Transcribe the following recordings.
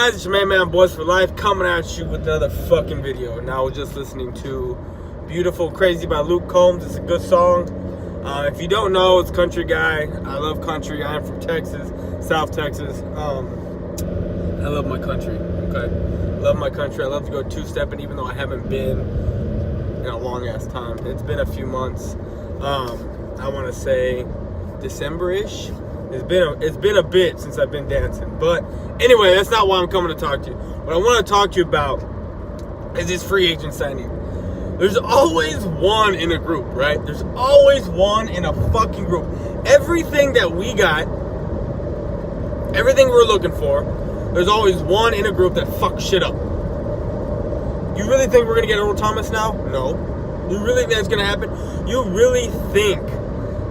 guys? It's your main man, Boys for Life, coming at you with another fucking video. Now we're just listening to Beautiful Crazy by Luke Combs. It's a good song. If you don't know, it's country guy. I love country. I am from Texas, South Texas. I love my country, okay? Love my country. I love to go two-stepping, even though I haven't been in a long-ass time. It's been a few months. I want to say December-ish. It's been a bit since I've been dancing. But anyway, that's not why I'm coming to talk to you. What I want to talk to you about is this free agent signing. There's always one in a group, right? There's always one in a fucking group. Everything that we got, everything we're looking for, there's always one in a group that fucks shit up. You really think we're going to get Earl Thomas now? No. You really think that's going to happen? You really think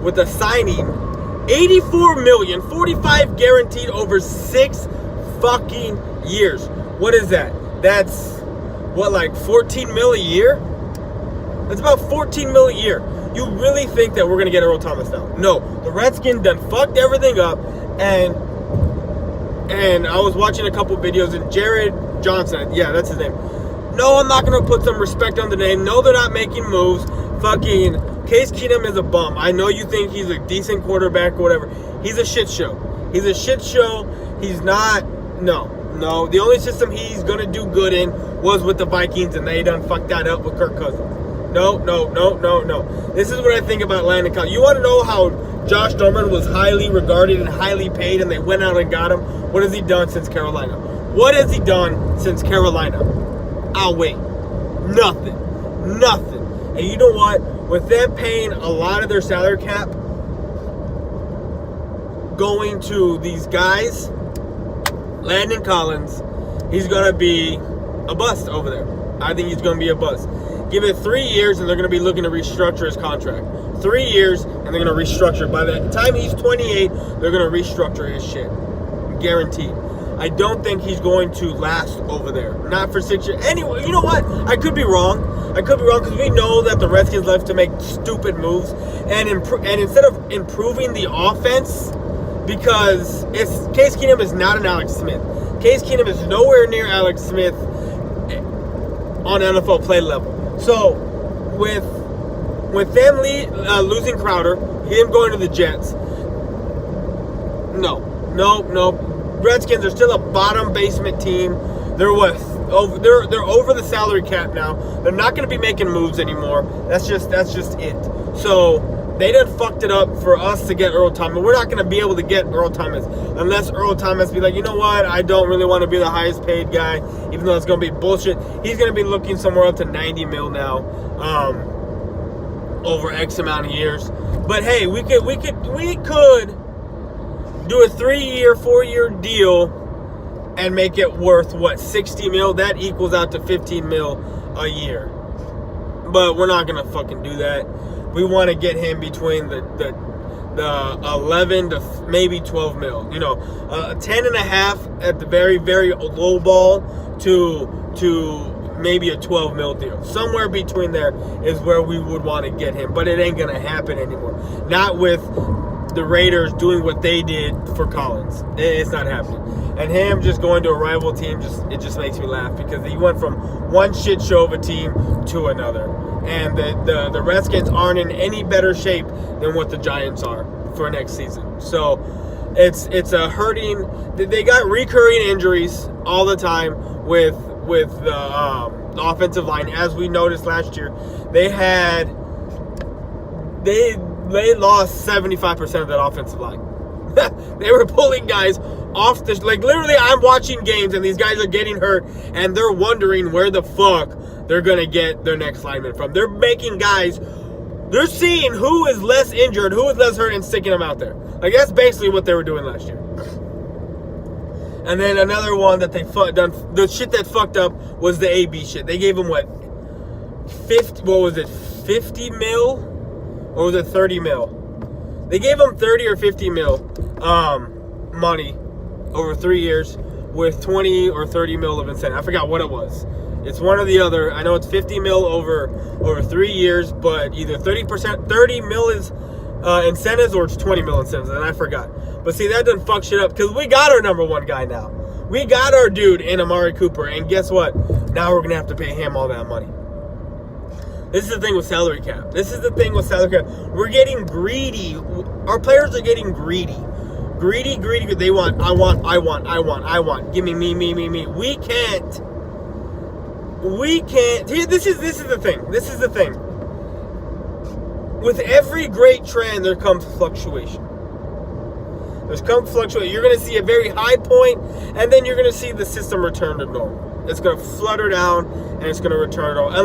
with the signing, $84 million, 45 guaranteed over 6 fucking years. What is that? That's, what, like 14 mil a year? That's about 14 mil a year. You really think that we're going to get Earl Thomas now? No. The Redskins done fucked everything up, and I was watching a couple videos, and Jared Johnson, yeah, that's his name. No, I'm not going to put some respect on the name. No, they're not making moves. Fucking Case Keenum is a bum. I know you think he's a decent quarterback or whatever. He's a shit show. He's a shit show. He's not. No. The only system he's going to do good in was with the Vikings, and they done fucked that up with Kirk Cousins. No. This is what I think about Landon Collins. You want to know how Josh Norman was highly regarded and highly paid, and they went out and got him? What has he done since Carolina? What has he done since Carolina? I'll wait. Nothing. And you know what? With them paying a lot of their salary cap going to these guys, Landon Collins, he's going to be a bust over there. I think he's going to be a bust. Give it 3 years, and they're going to be looking to restructure his contract. 3 years, and they're going to restructure. By the time he's 28, they're going to restructure his shit. Guaranteed. I don't think he's going to last over there. Not for 6 years. Anyway, you know what? I could be wrong. Because we know that the Redskins love to make stupid moves. And instead of improving the offense, because Case Keenum is not an Alex Smith. Case Keenum is nowhere near Alex Smith on NFL play level. So, with them losing Crowder, him going to the Jets, no. Redskins are still a bottom basement team. They're over the salary cap now. They're not going to be making moves anymore. That's just it. So they done fucked it up for us to get Earl Thomas. We're not going to be able to get Earl Thomas unless Earl Thomas be like, you know what? I don't really want to be the highest paid guy, even though it's going to be bullshit. He's going to be looking somewhere up to 90 mil now, over X amount of years. But hey, we could do a 3-year, 4-year deal and make it worth, 60 mil? That equals out to 15 mil a year. But we're not going to fucking do that. We want to get him between the 11 to maybe 12 mil. 10.5 at the very, very low ball to maybe a 12 mil deal. Somewhere between there is where we would want to get him. But it ain't going to happen anymore. Not with the Raiders doing what they did for Collins. It's not happening. And him just going to a rival team, it just makes me laugh, because he went from one shit show of a team to another. And the Redskins aren't in any better shape than what the Giants are for next season. So it's a hurting. They got recurring injuries all the time with the offensive line. As we noticed last year, they lost 75% of that offensive line. They were pulling guys off literally, I'm watching games and these guys are getting hurt and they're wondering where the fuck they're going to get their next lineman from. They're making guys, they're seeing who is less injured, who is less hurt, and sticking them out there. Like, that's basically what they were doing last year. And then another one that they done, the shit that fucked up was the AB shit. They gave him 50 mil? Or was it 30 mil? They gave him 30 or 50 mil money over 3 years with 20 or 30 mil of incentive. I forgot what it was. It's one or the other. I know it's 50 mil over 3 years, but either 30 mil is incentives or it's 20 mil incentives, and I forgot. But see, that doesn't fuck shit up because we got our number one guy now. We got our dude in Amari Cooper, and guess what? Now we're going to have to pay him all that money. This is the thing with salary cap. We're getting greedy. Our players are getting greedy. Greedy. They want, I want. Give me, me. We can't. Here, this is the thing. With every great trend, there comes fluctuation. You're going to see a very high point, and then you're going to see the system return to normal. It's going to flutter down, and it's going to return to normal.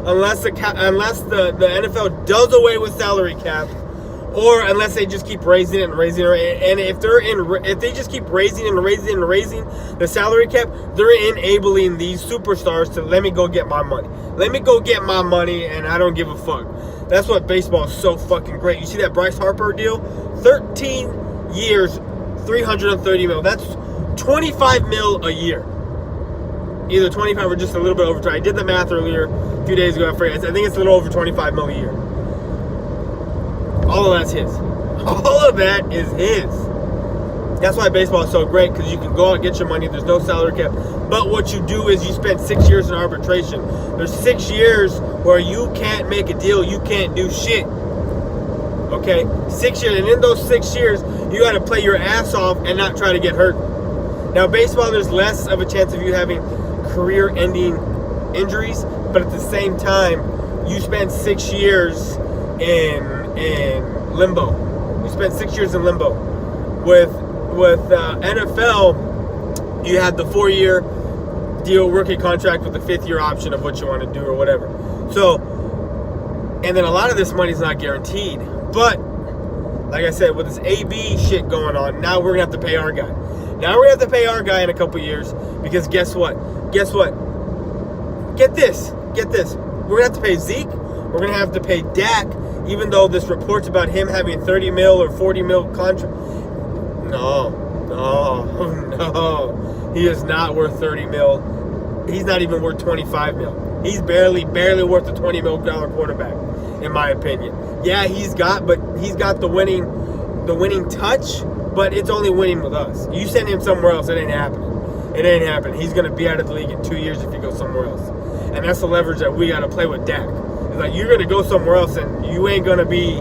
Unless the NFL does away with salary cap, or unless they just keep raising it. And if they just keep raising the salary cap, they're enabling these superstars to let me go get my money, and I don't give a fuck. That's what baseball is so fucking great. You see that Bryce Harper deal? 13 years, $330 million. That's $25 million a year. Either 25 or just a little bit over. I did the math earlier a few days ago. I think it's a little over $25 million a year. All of that's his. All of that is his. That's why baseball is so great, because you can go out and get your money. There's no salary cap. But what you do is you spend 6 years in arbitration. There's 6 years where you can't make a deal. You can't do shit. Okay? 6 years. And in those 6 years, you got to play your ass off and not try to get hurt. Now, baseball, there's less of a chance of you having career-ending injuries. But at the same time, you spend 6 years in limbo. You spend 6 years in limbo. With NFL, you had the 4-year deal, rookie contract with the 5th-year option of what you want to do or whatever. So, and then a lot of this money is not guaranteed. But, like I said, with this AB shit going on, now we're going to have to pay our guy. In a couple years, because guess what? Get this. We're going to have to pay Zeke. We're going to have to pay Dak, even though this reports about him having $30 million or $40 million contract. No. He is not worth $30 million. He's not even worth $25 million. He's barely worth a $20 million quarterback, in my opinion. Yeah, he's got the winning touch, but it's only winning with us. You send him somewhere else, it ain't happening. He's gonna be out of the league in 2 years if he goes somewhere else, and that's the leverage that we gotta play with Dak. It's like, you're gonna go somewhere else, and you ain't gonna be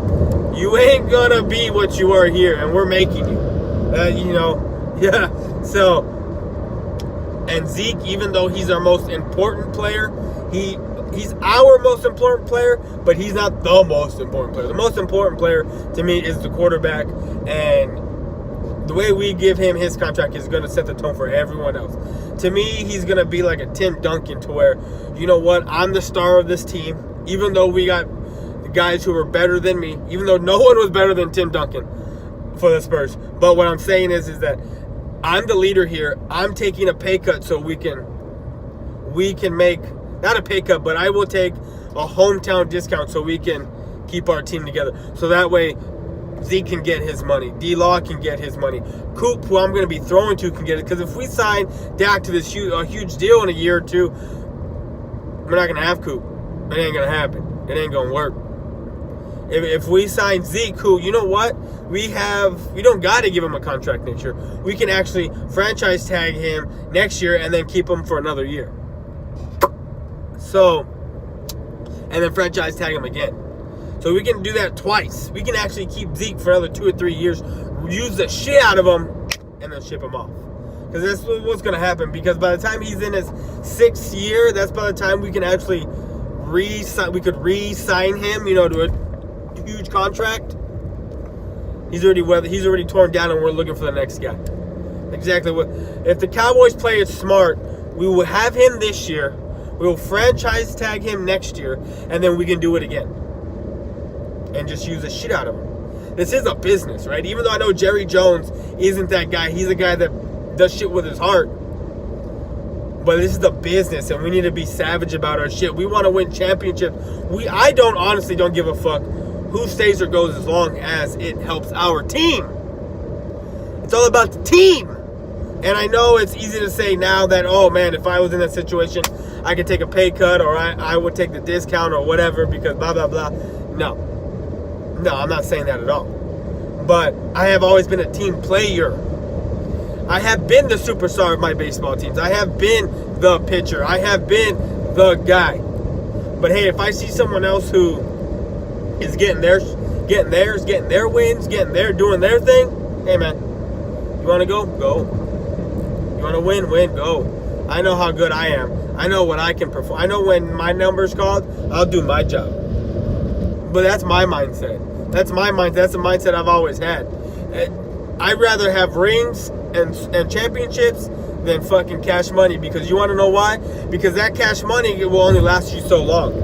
what you are here, and we're making you. Yeah. So, and Zeke, even though he's our most important player, he's our most important player, but he's not the most important player. The most important player to me is the quarterback, and the way we give him his contract is going to set the tone for everyone else. To me, he's going to be like a Tim Duncan, to where, you know what, I'm the star of this team, even though we got guys who were better than me, even though no one was better than Tim Duncan for the Spurs. But what I'm saying is that I'm the leader here. I'm taking a pay cut so we can make, not a pay cut, but I will take a hometown discount so we can keep our team together. So that way, Zeke can get his money. D-Law can get his money. Coop, who I'm going to be throwing to, can get it. Because if we sign Dak to this huge deal in a year or two, we're not going to have Coop. It ain't going to happen. It ain't going to work. If we sign Zeke, who, you know what? We don't got to give him a contract next year. We can actually franchise tag him next year and then keep him for another year. So, and then franchise tag him again. So we can do that twice. We can actually keep Zeke for another 2 or 3 years, use the shit out of him, and then ship him off. Because that's what's going to happen. Because by the time he's in his 6th year, that's by the time we can actually re-sign him, to a huge contract. He's already torn down, and we're looking for the next guy. Exactly what. If the Cowboys play it smart, we will have him this year. We will franchise tag him next year, and then we can do it again. And just use the shit out of him. This is a business, right? Even though I know Jerry Jones isn't that guy. He's a guy that does shit with his heart. But this is the business, and we need to be savage about our shit. We want to win championships. I honestly don't give a fuck who stays or goes, as long as it helps our team. It's all about the team. And I know it's easy to say now that, oh man, if I was in that situation, I could take a pay cut, or I would take the discount or whatever, because blah, blah, blah. No, I'm not saying that at all. But I have always been a team player. I have been the superstar of my baseball teams. I have been the pitcher. I have been the guy. But hey, if I see someone else who is getting their wins, doing their thing, hey man, you want to go? Go. You want to win? Go. I know how good I am. I know what I can perform. I know when my number's called, I'll do my job. But that's my mindset. That's my mindset. That's the mindset I've always had. I'd rather have rings and championships than fucking cash money, because you want to know why? Because that cash money will only last you so long.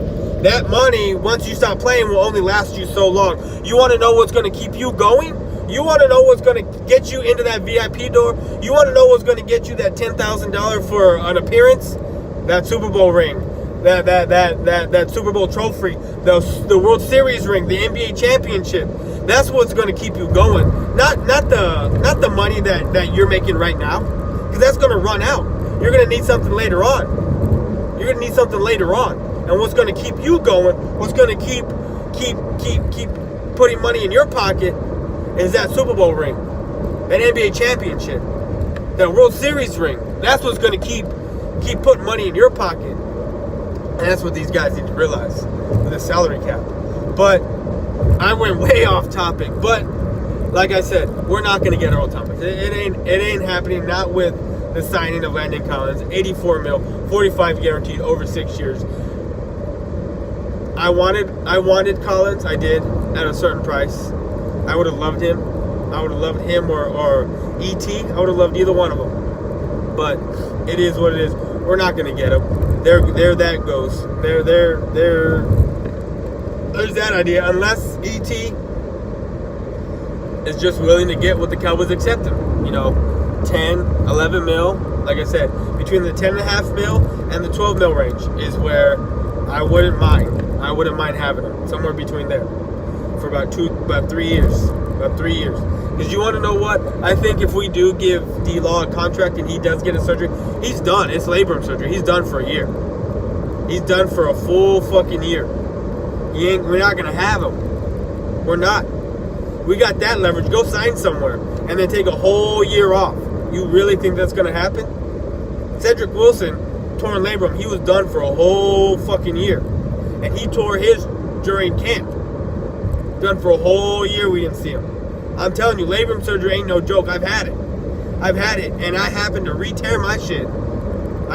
That money, once you stop playing, will only last you so long. You want to know what's going to keep you going? You want to know what's going to get you into that VIP door? You want to know what's going to get you that $10,000 for an appearance? That Super Bowl ring, that Super Bowl trophy, the World Series ring, the NBA championship. That's what's going to keep you going. Not the money that you're making right now, because that's going to run out. You're going to need something later on. And what's going to keep you going? What's going to keep putting money in your pocket is that Super Bowl ring, that NBA championship, that World Series ring. That's what's going to keep putting money in your pocket. And that's what these guys need to realize with the salary cap. But I went way off topic. But like I said, we're not going to get Earl Thomas. It ain't happening. Not with the signing of Landon Collins. 84 mil, 45 guaranteed over 6 years. I wanted Collins. I did, at a certain price. I would have loved him. I would have loved him or E.T. I would have loved either one of them. But it is what it is. We're not going to get him. There that goes. There's that idea. Unless E.T. is just willing to get what the Cowboys accept him. 10, 11 mil. Like I said, between the 10.5 mil and the 12 mil range is where I wouldn't mind. I wouldn't mind having him. Somewhere between there. For about 3 years. About 3 years. Because you want to know what? I think if we do give D-Law a contract and he does get a surgery, he's done. It's labrum surgery. He's done for a year. He's done for a full fucking year. We're not going to have him. We're not. We got that leverage. Go sign somewhere and then take a whole year off. You really think that's going to happen? Cedric Wilson, torn labrum, he was done for a whole fucking year. And he tore his during camp. Done for a whole year, we didn't see him. I'm telling you, labrum surgery ain't no joke. I've had it. And I happened to re-tear my shit. And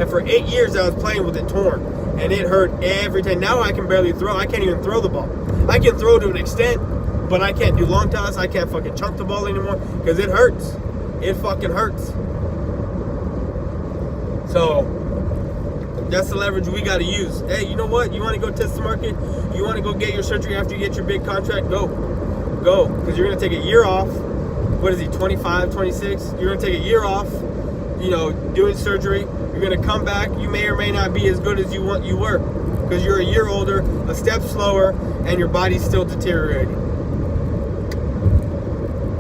for 8 years, I was playing with it torn. And it hurt every time. Now I can barely throw. I can't even throw the ball. I can throw to an extent, but I can't do long toss. I can't fucking chunk the ball anymore because it hurts. It fucking hurts. So, that's the leverage we got to use. Hey, you know what? You want to go test the market? You want to go get your surgery after you get your big contract? Go. Because you're going to take a year off. What is he, 25, 26? You're going to take a year off, doing surgery. You're going to come back. You may or may not be as good as you were. Because you're a year older, a step slower, and your body's still deteriorating.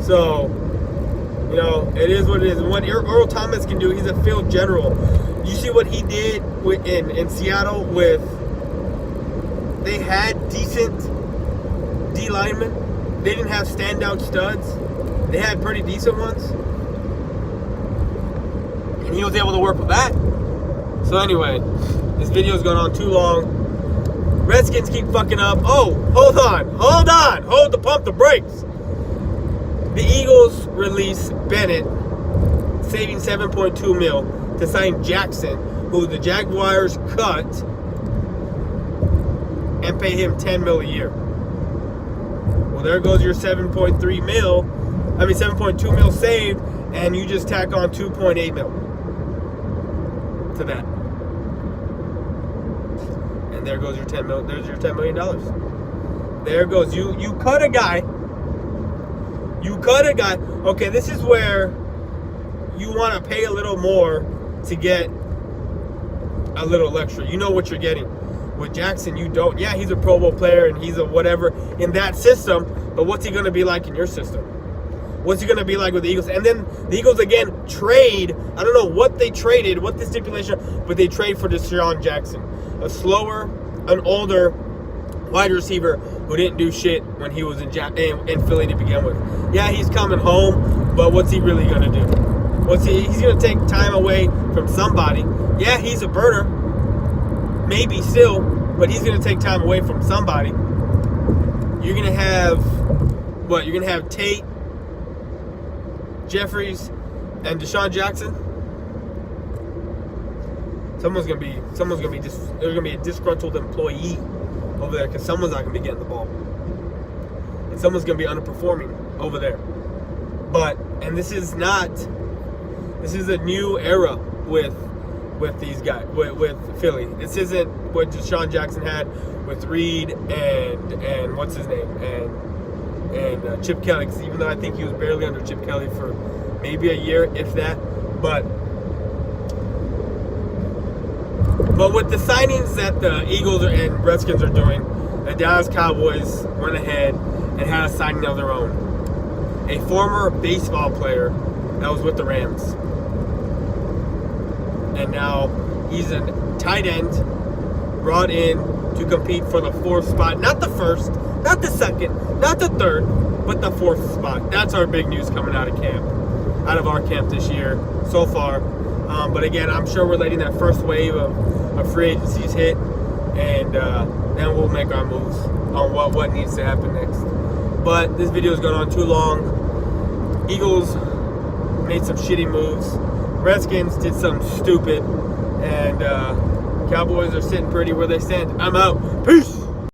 So, it is what it is. And what Earl Thomas can do, he's a field general. You see what he did in Seattle with, they had decent D linemen. They didn't have standout studs. They had pretty decent ones. And he was able to work with that. So anyway, this video's going on too long. Redskins keep fucking up. Oh, hold on. Pump the brakes. The Eagles release Bennett, saving $7.2 million to sign Jackson, who the Jaguars cut, and pay him $10 million a year. Well, there goes your $7.2 million saved, and you just tack on $2.8 million to that. And there goes your $10 million. There's your $10 million. There goes you cut a guy. Okay, this is where you want to pay a little more to get a little extra. You know what you're getting. With Jackson, you don't. Yeah, he's a Pro Bowl player and he's a whatever in that system, but what's he going to be like in your system? What's he going to be like with the Eagles? And then the Eagles again trade. I don't know what they traded, what the stipulation, but they trade for Deshaun Jackson, a slower, an older wide receiver who didn't do shit when he was in Philly to begin with. Yeah, he's coming home, But what's he really going to do? He's going to take time away from somebody. Yeah, he's a burner. Maybe still, but he's going to take time away from somebody. You're going to have, what? You're going to have Tate, Jeffries, and Deshaun Jackson. There's going to be a disgruntled employee over there because someone's not going to be getting the ball. And someone's going to be underperforming over there. And this is a new era with these guys, with Philly. This isn't what Deshaun Jackson had with Reed and what's his name, and Chip Kelly, because even though I think he was barely under Chip Kelly for maybe a year, if that. But with the signings that the Eagles and Redskins are doing, the Dallas Cowboys went ahead and had a signing of their own. A former baseball player that was with the Rams. And now he's a tight end brought in to compete for the 4th spot. Not the first, not the second, not the third, but the 4th spot. That's our big news coming out of our camp this year so far. But again, I'm sure we're letting that first wave of free agencies hit, and then we'll make our moves on what needs to happen next. But this video is going on too long. Eagles made some shitty moves. Redskins did something stupid. And Cowboys are sitting pretty where they stand. I'm out. Peace.